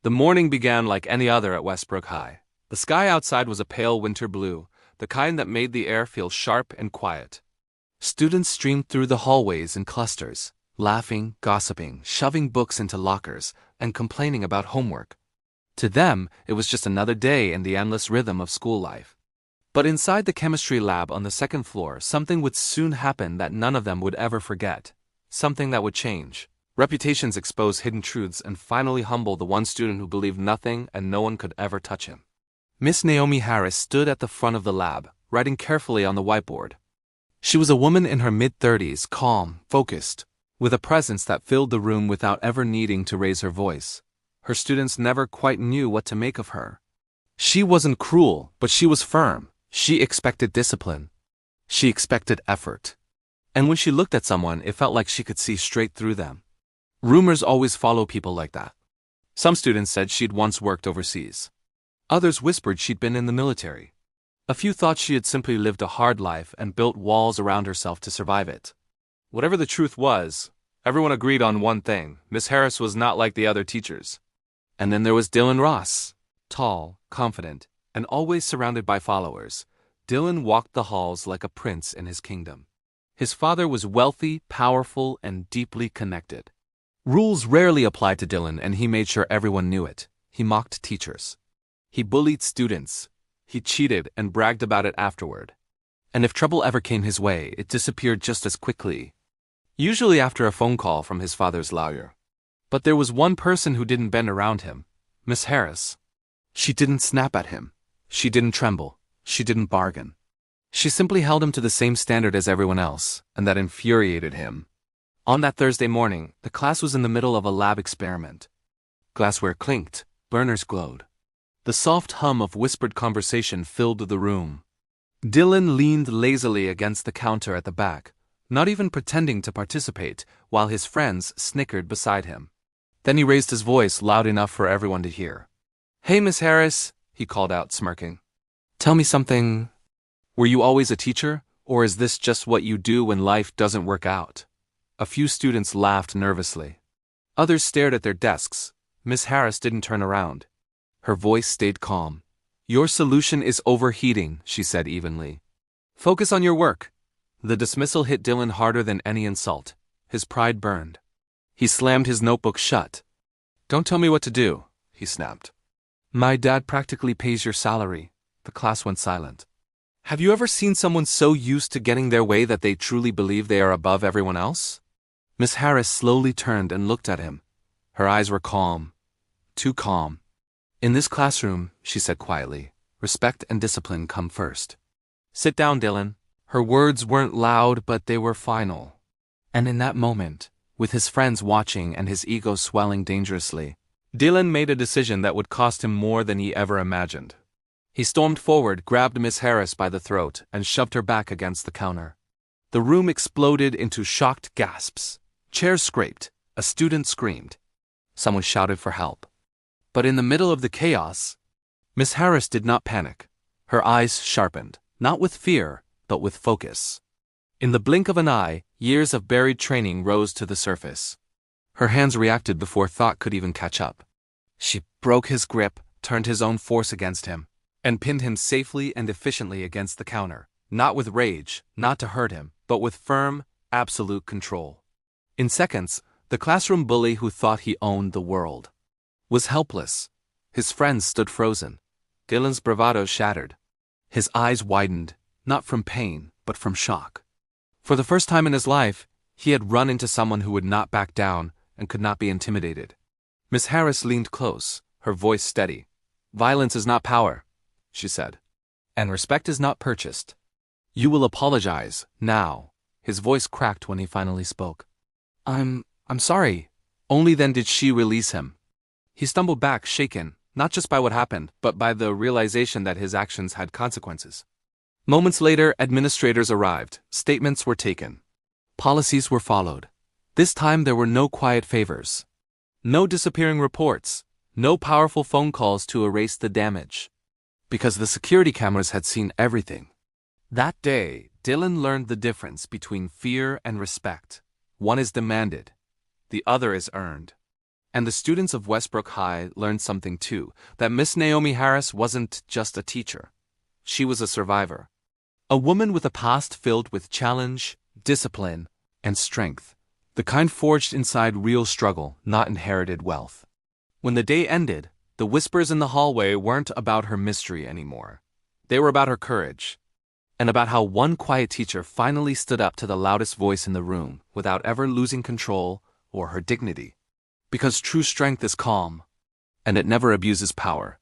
The morning began like any other at Westbrook High. The sky outside was a pale winter blue, the kind that made the air feel sharp and quiet. Students streamed through the hallways in clusters, laughing, gossiping, shoving books into lockers, and complaining about homework. To them, it was just another day in the endless rhythm of school life. But inside the chemistry lab on the second floor, something would soon happen that none of them would ever forget. Something that would change. Reputations expose hidden truths and finally humble the one student who believed nothing and no one could ever touch him. Miss Naomi Harris stood at the front of the lab, writing carefully on the whiteboard. She was a woman in her mid-30s, calm, focused, with a presence that filled the room without ever needing to raise her voice. Her students never quite knew what to make of her. She wasn't cruel, but she was firm. She expected discipline. She expected effort. And when she looked at someone, it felt like she could see straight through them. Rumors always follow people like that. Some students said she'd once worked overseas. Others whispered she'd been in the military. A few thought she had simply lived a hard life and built walls around herself to survive it. Whatever the truth was, everyone agreed on one thing: Miss Harris was not like the other teachers. And then there was Dylan Ross. Tall, confident, and always surrounded by followers, Dylan walked the halls like a prince in his kingdom. His father was wealthy, powerful, and deeply connected. Rules rarely applied to Dylan, and he made sure everyone knew it. He mocked teachers. He bullied students. He cheated and bragged about it afterward. And if trouble ever came his way, it disappeared just as quickly. Usually after a phone call from his father's lawyer. But there was one person who didn't bend around him: Miss Harris. She didn't snap at him. She didn't tremble. She didn't bargain. She simply held him to the same standard as everyone else, and that infuriated him. On that Thursday morning, the class was in the middle of a lab experiment. Glassware clinked, burners glowed. The soft hum of whispered conversation filled the room. Dylan leaned lazily against the counter at the back, not even pretending to participate, while his friends snickered beside him. Then he raised his voice loud enough for everyone to hear. "Hey, Miss Harris," he called out, smirking. "Tell me something. Were you always a teacher, or is this just what you do when life doesn't work out?" A few students laughed nervously. Others stared at their desks. Miss Harris didn't turn around. Her voice stayed calm. "Your solution is overheating," she said evenly. "Focus on your work." The dismissal hit Dylan harder than any insult. His pride burned. He slammed his notebook shut. "Don't tell me what to do," he snapped. "My dad practically pays your salary." The class went silent. Have you ever seen someone so used to getting their way that they truly believe they are above everyone else? Miss Harris slowly turned and looked at him. Her eyes were calm. Too calm. "In this classroom," she said quietly, "respect and discipline come first. Sit down, Dylan." Her words weren't loud, but they were final. And in that moment, with his friends watching and his ego swelling dangerously, Dylan made a decision that would cost him more than he ever imagined. He stormed forward, grabbed Miss Harris by the throat, and shoved her back against the counter. The room exploded into shocked gasps. Chairs scraped. A student screamed. Someone shouted for help. But in the middle of the chaos, Miss Harris did not panic. Her eyes sharpened, not with fear, but with focus. In the blink of an eye, years of buried training rose to the surface. Her hands reacted before thought could even catch up. She broke his grip, turned his own force against him, and pinned him safely and efficiently against the counter, not with rage, not to hurt him, but with firm, absolute control. In seconds, the classroom bully who thought he owned the world was helpless. His friends stood frozen. Dylan's bravado shattered. His eyes widened, not from pain, but from shock. For the first time in his life, he had run into someone who would not back down and could not be intimidated. Miss Harris leaned close, her voice steady. "Violence is not power," she said. "And respect is not purchased. You will apologize, now." His voice cracked when he finally spoke. I'm sorry." Only then did she release him. He stumbled back, shaken, not just by what happened, but by the realization that his actions had consequences. Moments later, administrators arrived. Statements were taken. Policies were followed. This time there were no quiet favors. No disappearing reports. No powerful phone calls to erase the damage. Because the security cameras had seen everything. That day, Dylan learned the difference between fear and respect. One is demanded. The other is earned. And the students of Westbrook High learned something too, that Miss Naomi Harris wasn't just a teacher. She was a survivor. A woman with a past filled with challenge, discipline, and strength. The kind forged inside real struggle, not inherited wealth. When the day ended, the whispers in the hallway weren't about her mystery anymore. They were about her courage. And about how one quiet teacher finally stood up to the loudest voice in the room without ever losing control or her dignity. Because true strength is calm, and it never abuses power.